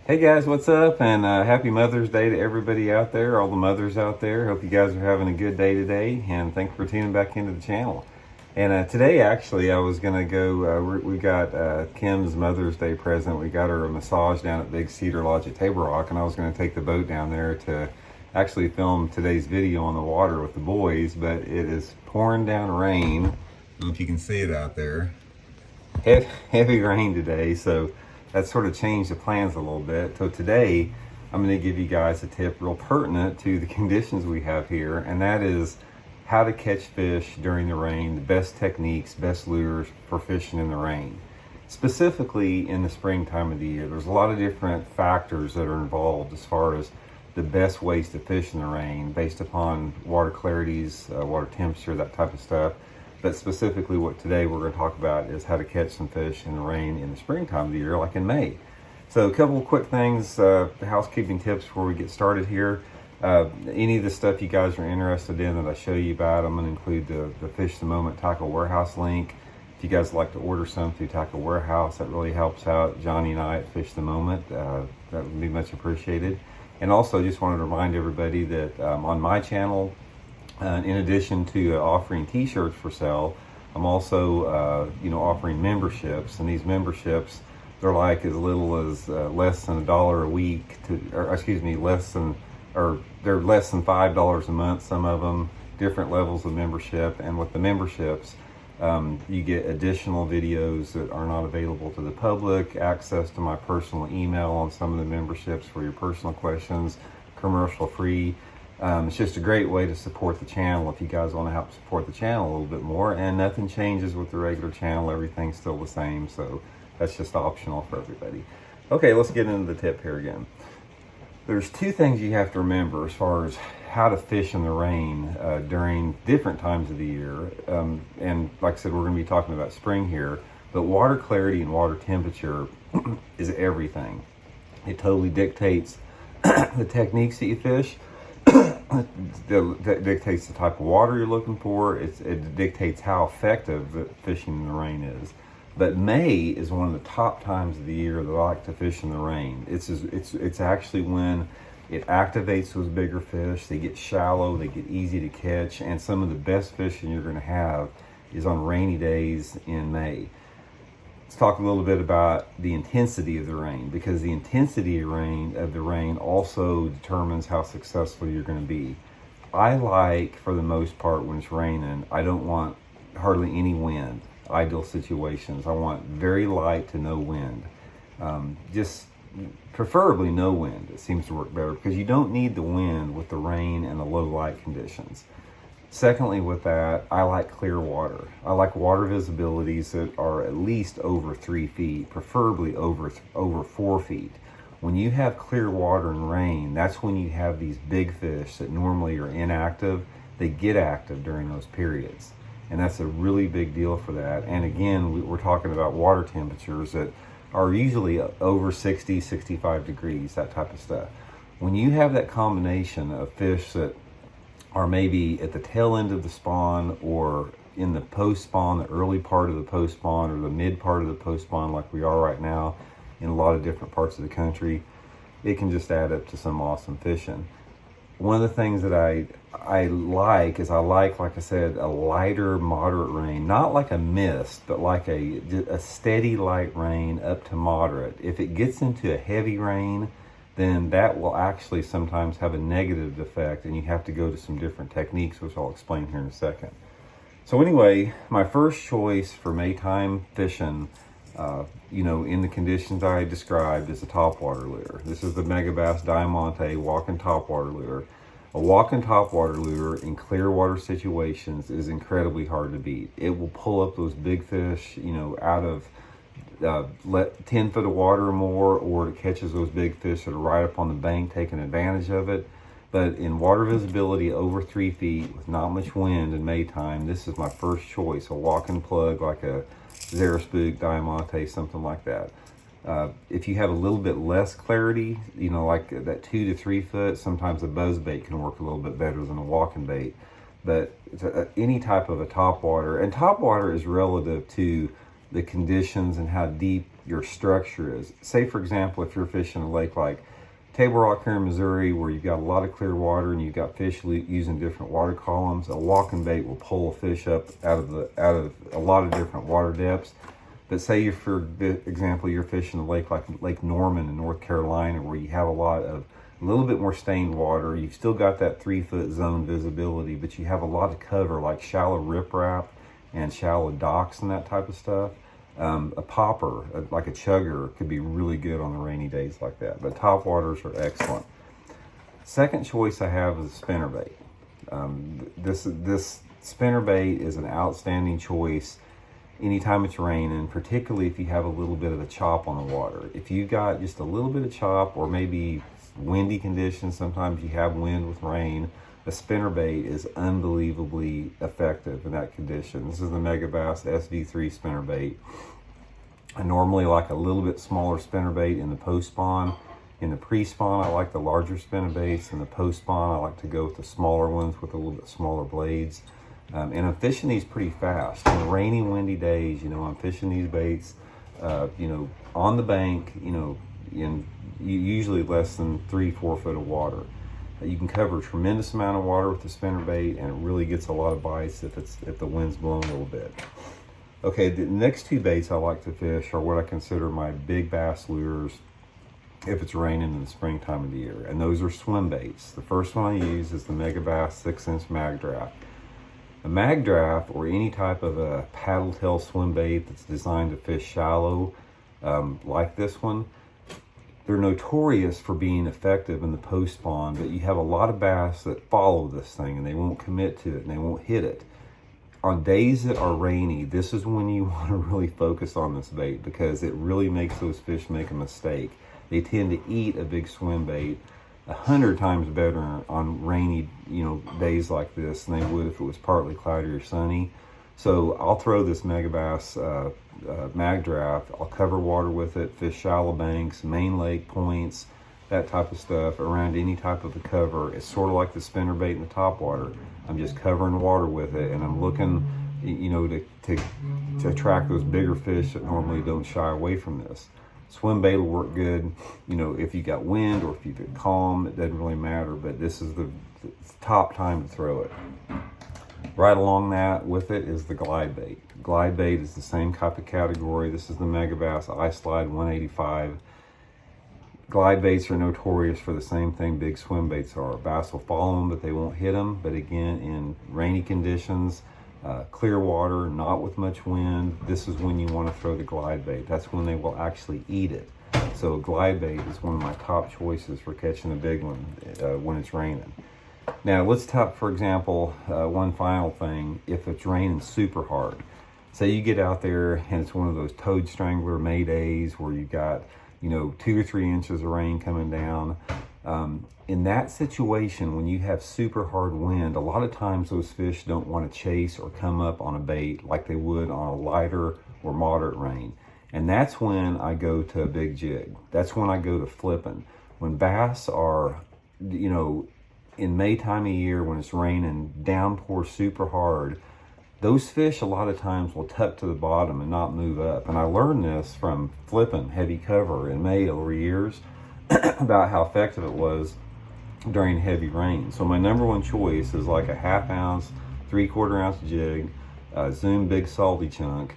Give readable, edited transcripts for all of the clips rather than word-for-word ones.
Hey guys, what's up? And happy Mother's Day to everybody out there, all the mothers out there. Hope you guys are having a good day today, and thanks for tuning back into the channel. And today, actually, I was going to go, we got Kim's Mother's Day present. We got her a massage down at Big Cedar Lodge at Table Rock, and I was going to take the boat down there to actually film today's video on the water with the boys, but it is pouring down rain. I don't know if you can see it out there. Heavy rain today, so that sort of changed the plans a little bit. So today, I'm going to give you guys a tip real pertinent to the conditions we have here, and that is how to catch fish during the rain, the best techniques, best lures for fishing in the rain. Specifically in the springtime of the year, there's a lot of different factors that are involved as far as the best ways to fish in the rain based upon water clarities, water temperature, that type of stuff. But specifically what today we're going to talk about is how to catch some fish in the rain in the springtime of the year, like in May. So a couple of quick things, housekeeping tips before we get started here. Any of the stuff you guys are interested in that I show you about, I'm going to include the Fish the Moment Tackle Warehouse link. If you guys like to order some through Tackle Warehouse, that really helps out Johnny and I at Fish the Moment. That would be much appreciated. And also just wanted to remind everybody that on my channel, in addition to offering t-shirts for sale, I'm also offering memberships, and these memberships, they're like as little as less than $1 a week they're less than $5 a month, some of them, different levels of membership. And with the memberships, you get additional videos that are not available to the public, access to my personal email on some of the memberships for your personal questions, commercial free. It's just a great way to support the channel if you guys want to help support the channel a little bit more. And nothing changes with the regular channel, everything's still the same, so that's just optional for everybody. Okay, let's get into the tip here again. There's two things you have to remember as far as how to fish in the rain during different times of the year. And like I said, we're going to be talking about spring here, but water clarity and water temperature is everything. It totally dictates the techniques that you fish. That dictates the type of water you're looking for. It dictates how effective the fishing in the rain is. But May is one of the top times of the year that I like to fish in the rain. It's actually when it activates those bigger fish. They get shallow, they get easy to catch, and some of the best fishing you're going to have is on rainy days in May. Let's talk a little bit about the intensity of the rain, because the intensity of the rain also determines how successful you're going to be. I like, for the most part, when it's raining, I don't want hardly any wind. Ideal situations, I want very light to no wind. Just preferably no wind. It seems to work better because you don't need the wind with the rain and the low light conditions. Secondly, with that, I like clear water. I like water visibilities that are at least over 3 feet, preferably over 4 feet. When you have clear water and rain, that's when you have these big fish that normally are inactive. They get active during those periods. And that's a really big deal for that. And again, we're talking about water temperatures that are usually over 60, 65 degrees, that type of stuff. When you have that combination of fish that are maybe at the tail end of the spawn or in the post-spawn, the early part of the post-spawn or the mid part of the post-spawn like we are right now in a lot of different parts of the country, it can just add up to some awesome fishing. One of the things that I like, like I said, a lighter, moderate rain. Not like a mist, but like a steady light rain up to moderate. If it gets into a heavy rain, then that will actually sometimes have a negative effect, and you have to go to some different techniques, which I'll explain here in a second. So anyway, my first choice for Maytime fishing, in the conditions I described, is a topwater lure. This is the Megabass Diamante walking topwater lure. A walking topwater lure in clear water situations is incredibly hard to beat. It will pull up those big fish, out of 10 foot of water or more, or it catches those big fish that are right up on the bank taking advantage of it. But in water visibility over 3 feet with not much wind in Maytime, this is my first choice, a walking plug like a Xeraspook, Diamante, something like that. If you have a little bit less clarity, like that 2 to 3 foot, sometimes a buzz bait can work a little bit better than a walking bait. But any type of a topwater, and topwater is relative to the conditions and how deep your structure is. Say, for example, if you're fishing a lake like Table Rock here in Missouri, where you've got a lot of clear water and you've got fish using different water columns, a walking bait will pull a fish up out of a lot of different water depths. But say, if, for example, you're fishing a lake like Lake Norman in North Carolina, where you have a little bit more stained water, you've still got that 3-foot zone visibility, but you have a lot of cover, like shallow riprap and shallow docks and that type of stuff. A popper, like a chugger, could be really good on the rainy days like that. But topwaters are excellent. Second choice I have is spinnerbait. This spinnerbait is an outstanding choice anytime it's raining, particularly if you have a little bit of a chop on the water. If you got just a little bit of chop, or maybe windy conditions, sometimes you have wind with rain, a spinnerbait is unbelievably effective in that condition. This is the Megabass SV3 spinnerbait. I normally like a little bit smaller spinnerbait in the post-spawn. In the pre-spawn, I like the larger spinnerbaits. In the post-spawn, I like to go with the smaller ones with a little bit smaller blades. And I'm fishing these pretty fast. On rainy, windy days, I'm fishing these baits, on the bank, in usually less than 3-4 foot of water. You can cover a tremendous amount of water with the spinnerbait, and it really gets a lot of bites if the wind's blowing a little bit. Okay, the next two baits I like to fish are what I consider my big bass lures if it's raining in the springtime of the year, and those are swim baits. The first one I use is the Megabass 6-inch mag draft. A mag draft, or any type of a paddle tail swim bait that's designed to fish shallow, like this one, they're notorious for being effective in the post spawn, but you have a lot of bass that follow this thing and they won't commit to it and they won't hit it. On days that are rainy, this is when you want to really focus on this bait, because it really makes those fish make a mistake. They tend to eat a big swim bait 100 times better on rainy, days like this than they would if it was partly cloudy or sunny. So I'll throw this Megabass mag draft. I'll cover water with it, fish shallow banks, main lake points, that type of stuff around any type of a cover. It's sort of like the spinnerbait in the topwater. I'm just covering water with it, and I'm looking, to attract those bigger fish that normally don't shy away from this. Swim bait will work good, if you got wind or if you get calm, it doesn't really matter, but this is the top time to throw it. Right along that with it is the Glidebait. Glidebait is the same type of category. This is the Megabass iSlide 185. Glidebaits are notorious for the same thing big swim baits are. Bass will follow them, but they won't hit them. But again, in rainy conditions, clear water, not with much wind, this is when you want to throw the Glidebait. That's when they will actually eat it. So Glidebait is one of my top choices for catching a big one when it's raining. Now let's talk, for example, one final thing. If it's raining super hard, say you get out there and it's one of those toad strangler May days where you got 2 or 3 inches of rain coming down. In that situation, when you have super hard wind, a lot of times those fish don't want to chase or come up on a bait like they would on a lighter or moderate rain. And that's when I go to a big jig. That's when I go to flipping. When bass are, in May time of year, when it's raining, downpour super hard, those fish a lot of times will tuck to the bottom and not move up. And I learned this from flipping heavy cover in May over years about how effective it was during heavy rain. So my number one choice is like a 1/2 ounce, 3/4 ounce jig, Zoom big salty chunk,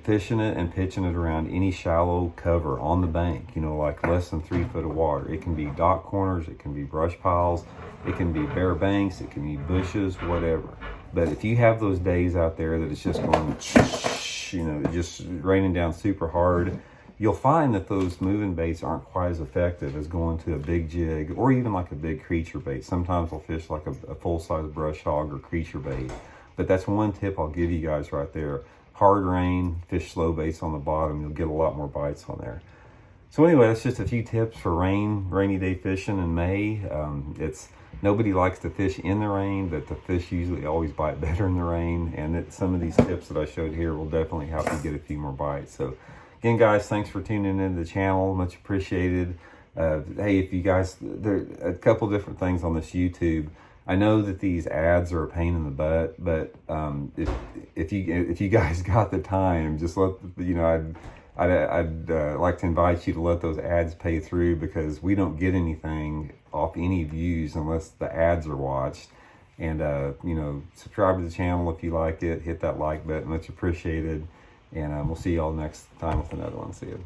fishing it and pitching it around any shallow cover on the bank, like less than 3 foot of water. It can be dock corners, it can be brush piles, it can be bare banks, it can be bushes, whatever. But if you have those days out there that it's just going, just raining down super hard, you'll find that those moving baits aren't quite as effective as going to a big jig or even like a big creature bait. Sometimes I'll fish like a full-size brush hog or creature bait. But that's one tip I'll give you guys right there. Hard rain, fish slow baits on the bottom, you'll get a lot more bites on there. So anyway, that's just a few tips for rainy day fishing in May. Nobody likes to fish in the rain, but the fish usually always bite better in the rain. And some of these tips that I showed here will definitely help you get a few more bites. So again, guys, thanks for tuning into the channel. Much appreciated. Hey, if you guys, there are a couple different things on this YouTube. I know that these ads are a pain in the butt, but if you guys got the time, just let I'd like to invite you to let those ads pay through, because we don't get anything off any views unless the ads are watched. And subscribe to the channel if you like it. Hit that like button, much appreciated. And we'll see y'all next time with another one. See you.